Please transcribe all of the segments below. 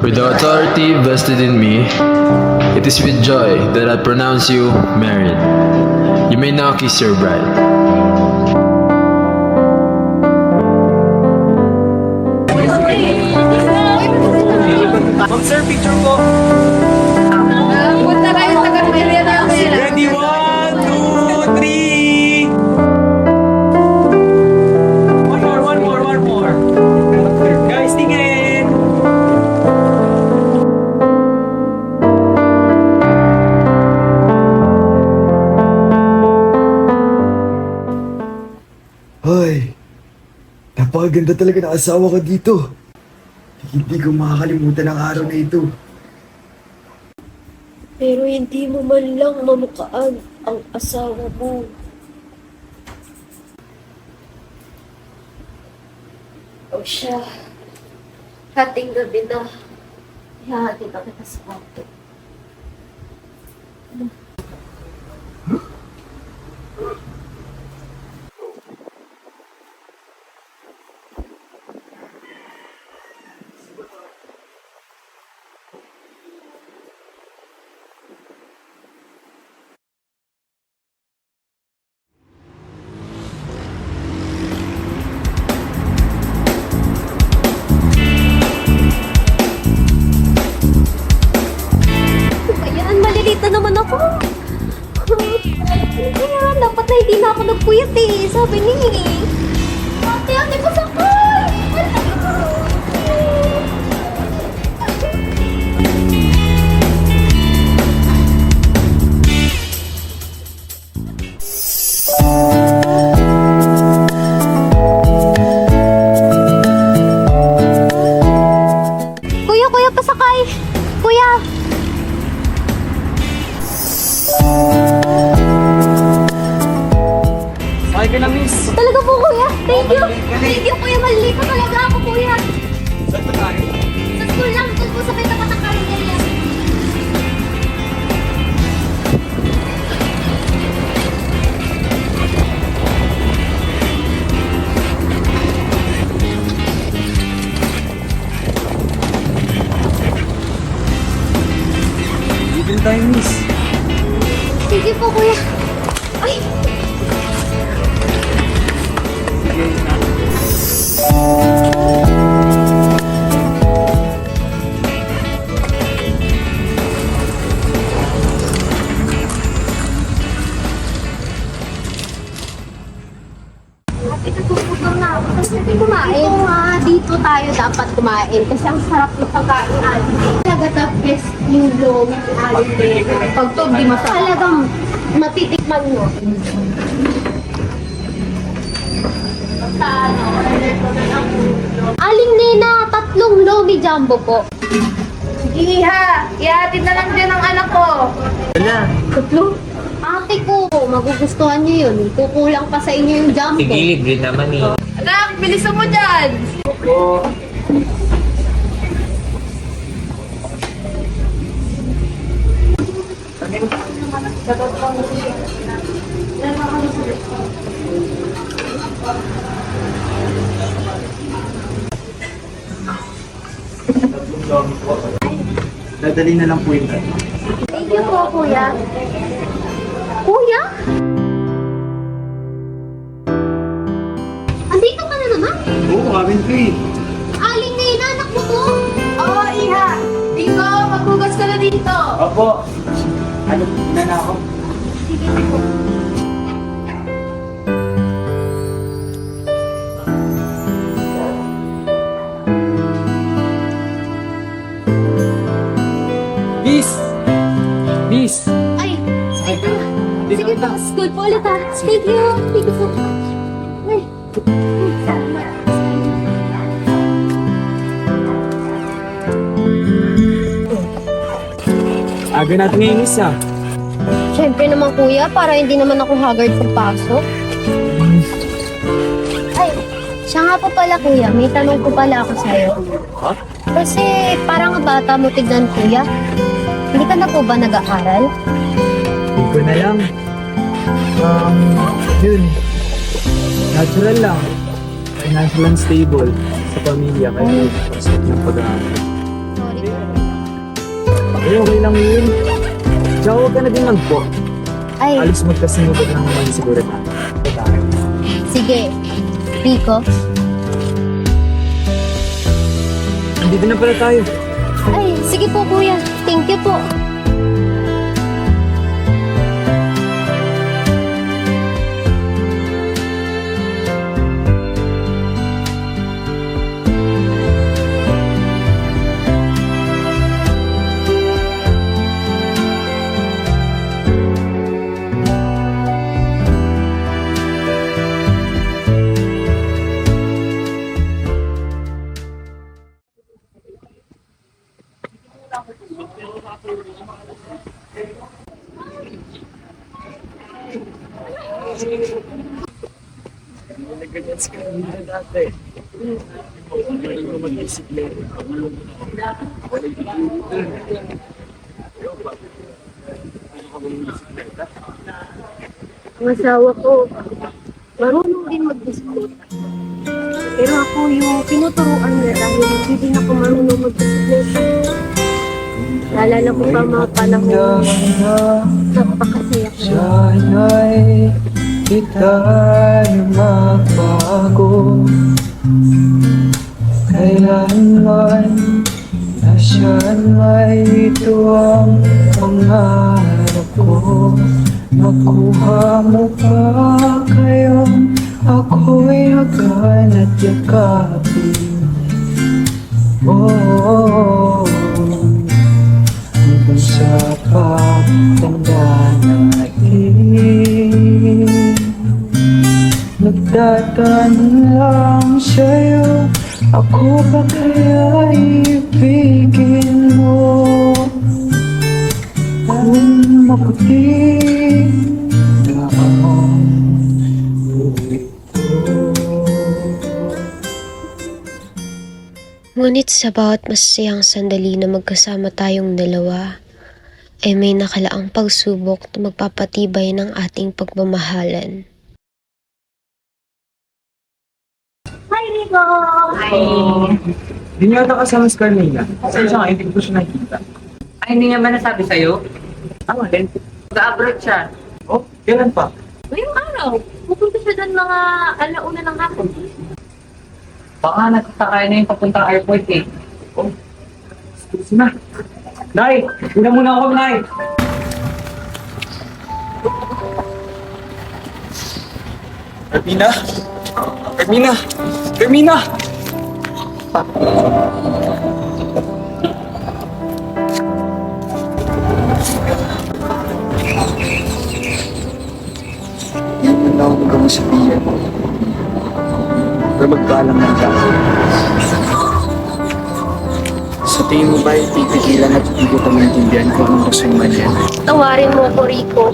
With the authority vested in me, it is with joy that I pronounce you married. You may now kiss your bride. Ma'am sir, picture po. Punta kayo sa cafeteria namin. Ready, 1, 2, 3. One more. Guys, tingin. Hoy, napakaganda talaga ng asawa ko dito. Hindi ko makakalimutan ang araw na ito. Pero hindi mo man lang mamukhaan ang asawa mo. O siya, hating gabi na, ihahatid na kita sa kwarto. Ayan, malilita naman ako. Kaya dapat na hindi na ako nagpuyat eh. Sabi ni ate ko sakay! Kuya, pasakay! Kuya! Sakay ka na, miss. Talaga po, kuya. Thank you. Thank you, kuya. Malilito talaga ako, kuya. Saan ba tayo? Sa school lang, doon po sa may tapat ng karinderya. Bibili tayo, miss. Sige po, kuya. Ay! Ate, natutunan na ako. Kasi natin kumain. Oo nga, dito tayo dapat kumain. Kasi ang sarap ng pagkain natin. Talaga the best yung lomi ng aling pag to, di masarap. Talagang matitikman mo. Aling Nena, 3 lomi jumbo po. Iha, ihatid na lang dyan ang anak ko. Wala. 3? Ate ko, magugustuhan niyo yun. Kukulang pa sa inyo yung jumbo. Sige, libre naman eh. Anak, bilisan mo dyan. Dadali na lang po yung Thank you po, kuya. Kuya? Andito ka na naman? Oo, amin po eh. Aling Nena, anak mo to? Oo, Iha. Dito, maghugas ka na dito. Opo. Ano, na ako? Sige po. Miss! Miss! Ay, ito. Dito Sige po, na. school po ulit ha. Thank you. Thank you so much. Ay. Salamat. Aga natin ngayon, miss ah. Siyempre naman kuya, para hindi naman ako haggard pagpasok. Ay, siya nga po pala kuya, may tanong ko pala ako sa'yo. Ha? Kasi parang ang bata mo tignan kuya. Hindi ka na po ba nag-aaral? Hindi ko na lang. Yun. Natural lang. Financial and stable sa pamilya. Kaya gusto ng pag-aaral. Sorry Ay, okay lang yun. Tsaka huwag ka na din magpo. Ay, Alis magkasinubod lang naman siguro na. sige. Rico. Andito na pala tayo. Ay, sige po kuya. Thank you po. Ganyan sa kanila dati. Galing ko mag-bisikleta. Ang asawa ko, marunong din mag-bisikleta. Pero ako yung tinuturuan niya dahil hindi din ako marunong mag-bisikleta. Naalala ko pa mga panahon, napakasaya ko. Sana'y di tayo magbago. Kailanman na siya'y ito ang pangarap ko. Makuha mo pa kayong ako'y agad at yakapin. Oh, hanggang sa pagtanda natin. Nagtatanong lang sa'yo, ako ba kaya ibigin mo? Kung maputi na ang ito. Ngunit sa bawat masasayang sandali na magkasama tayong dalawa, ay may nakalaang pagsubok na magpapatibay ng ating pagmamahalan. Hi, Rico! Di niyo ata kasama si Carmela. Saan siya nga? Hindi ko siya nakikita. Ay, hindi nga ba nasabi sa'yo? Tama din. Mag-abroad siya. Oh, kailan pa? Ngayong araw, pupunta siya doon mga alauna ng hapon. Baka nagkakaya na yung papuntang airport eh. Oh, excuse na. Nay! Una muna ako, Nay! Carmina! Carmina! Carmina! Hindi na ako magkamusabihan. Pero magpaalam na ka. Sa tingin mo ba ipipigilan at hindi ko pa maintindihan kung anong rason man yan? Tawarin mo ko, Rico.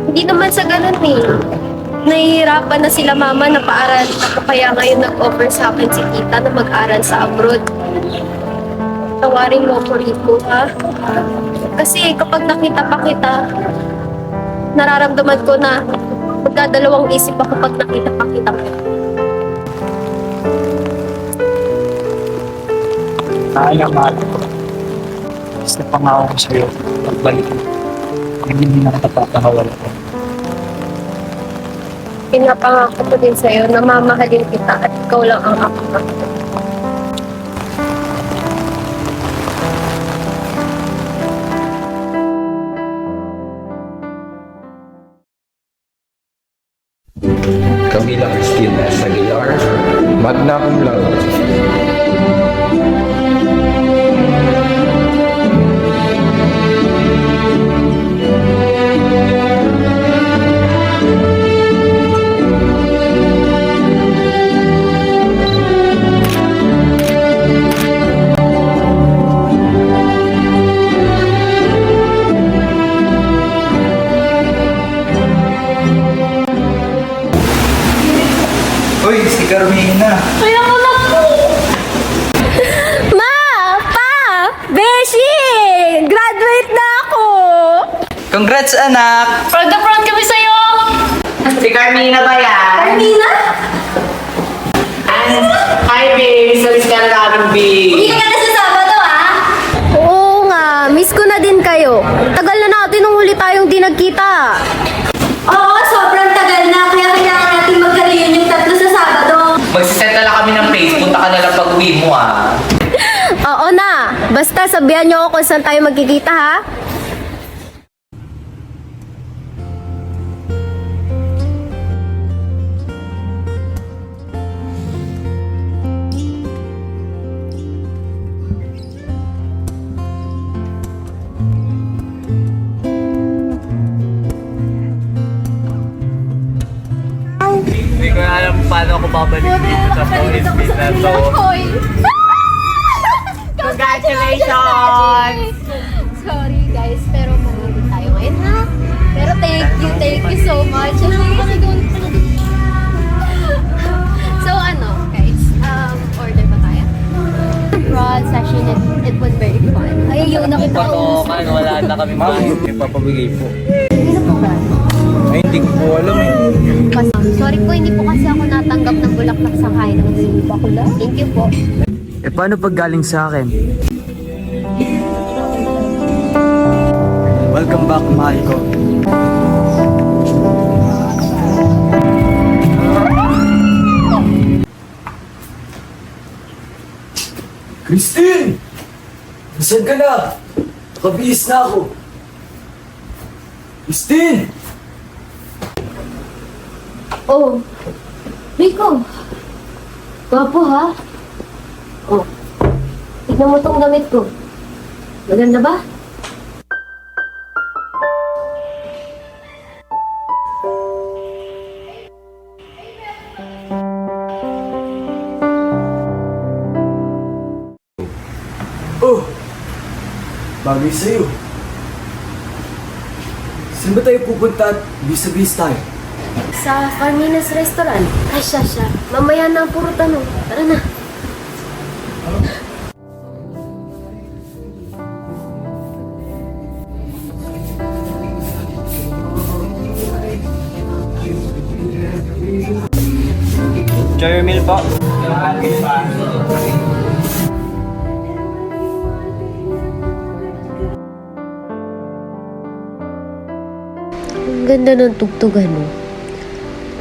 Hindi naman sa ganun eh. Nahihirapan na sila mama na paaral ako kaya ngayon nag-offer sa akin si tita na mag-aral sa abroad. Tawarin mo ko, Rico, ha? Kasi kapag nakita pa kita, nararamdaman ko na magdadalawang isip ako pag nakita pa kita. Naalang mahal ko. Basta pangako ko sa'yo, pagbalik mo. Hindi na katapahawal ko. Pinapangako ko din sa'yo na mamahalin kita at ikaw lang ang ako. Camila Cristina S. Aguilar, magna cum laude. Uy, si Carmina! Kaya ko na po! Ma! Pa! Beshi! Graduate na ako! Congrats, anak! Proud na proud kami sa'yo! Si Carmina ba yan? Carmina? Hi, babe! Salis ka na namin, babe! Hindi ka na sa Sabado, ah! ulit tayong di nagkita. Oo, sobrang tagal na. Kaya kailangan natin magka-reunion tatlo sa Sabado. Magsiset na lang kami ng place. Punta ka na lang pag uwi mo ah. Oo na. Basta sabihan niyo ako kung saan tayo magkikita ha. Hindi ko alam paano ako babalik dito sa Forest Beach na to. Congratulations! Sorry guys, pero marami tayo ngayon ha. Pero thank you so much. So ano, guys, order ba tayo? Broad session, it was very fun. Ay, yun nakita ko. Patokan, wala na kami mahal. May papabigay po. Sino po ba? Ay, hindi ko po alam eh. Sorry po, hindi po kasi ako natanggap ng bulaklak sa kain ng bakula. Thank you po. Eh, paano pag galing sa akin? Welcome back, mahal ko. Christine! Nasaan ka na? Nakabihis na ako. Christine! Oh, Rico. Gwapo ha? Oh, tignan mo tong damit ko. Maganda ba? Oh! Bagay sa'yo. Saan ba tayo pupunta at bis-a-bis tayo? Sa Carmina's Restaurant. Ay, siya. Mamaya na ang puro tanong. Tara na. Enjoy your meal po. Ang ganda ng tugtugan mo.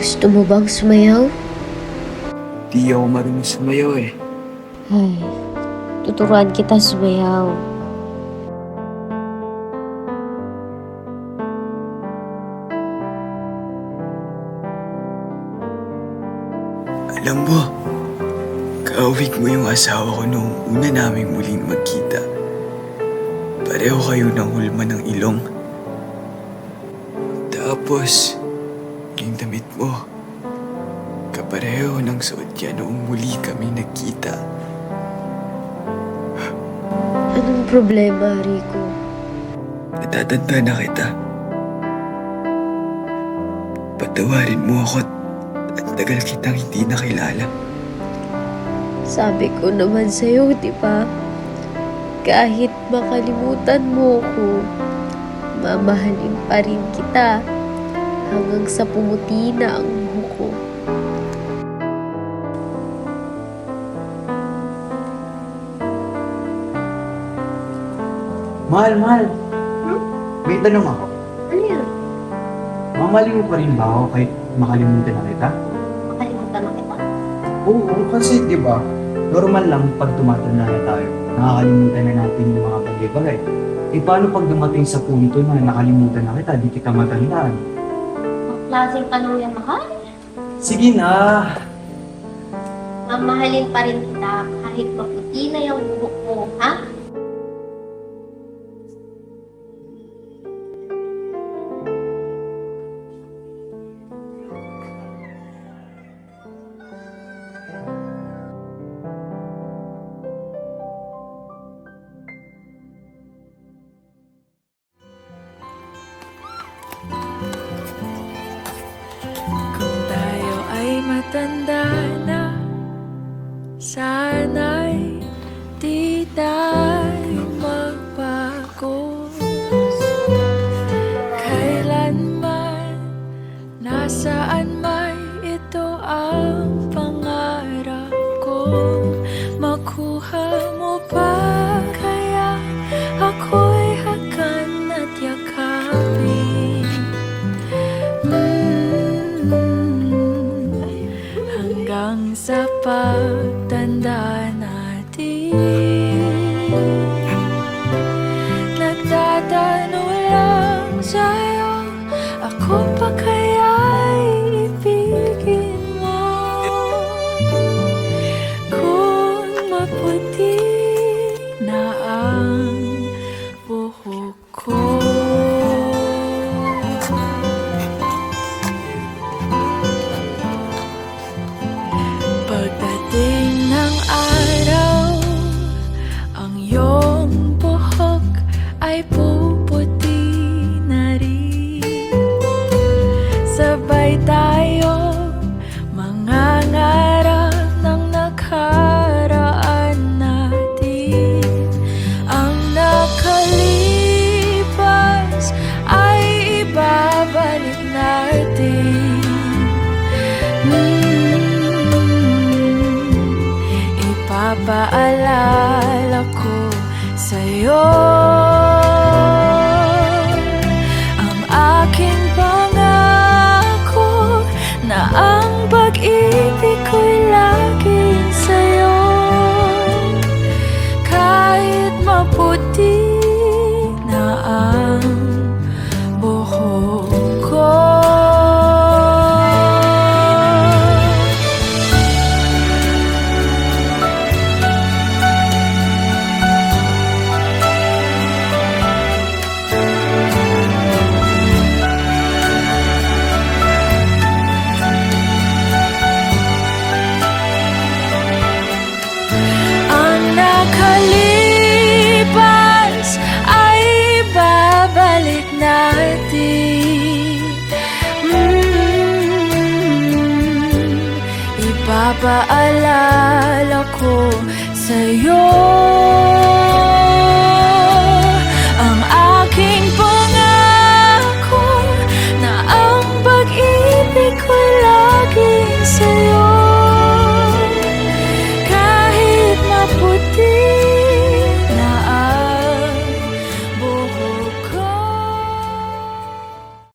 Gusto mo bang sumayaw? Di ako marunong sumayaw eh. Ay, tuturuan kita sumayaw. Alam mo, kaawig mo yung asawa ko noong una naming muling magkita. Pareho kayo ng hulma ng ilong. Tapos, yung damit mo, kapareho ng suot niya noong muli kami nagkita. Anong problema, Rico? Natatanda na kita. Patawarin mo ako at tagal kitang hindi nakilala. Sabi ko naman sa'yo, di ba? Kahit makalimutan mo ko, mamahalin pa rin kita hanggang sa pumuti na ang buhok ko. Mahal. May tanong ako. Ano yun? Mamahalin mo pa rin ba ako kahit makalimutan na kita? Makalimutan na kita? Oo, kasi di ba, normal lang pag tumatanda na tayo. Nakakalimutan na natin yung mga bagay-bagay. Eh paano pag dumating sa punto na nakalimutan na kita, di kita matandaan? Ang klaseng tanong yan, mahal. Sige na. Mamahalin pa rin kita kahit maputi na yung buhok mo, ha? Kung tayo ay matanda na, sana'y di tayo pagtanda natin. Nagtatanong lang sa'yo, ako pa kaya'y ibigin mo? Kung maputi na ang buhok ko. Pagdating ng araw, ang iyong buhok ay puputi na rin. Sabay tayo mangangarap ng nakaraan natin. Ang nakalipas ay ibabalik natin. Ipapaalala ko sa'yo ang aking pangako na ang pag-ibig ko'y laging sa'yo. Kahit maputi na ang buhok ko. Ang nakalipas ay babalik natin. Ipapaalala ko sa'yo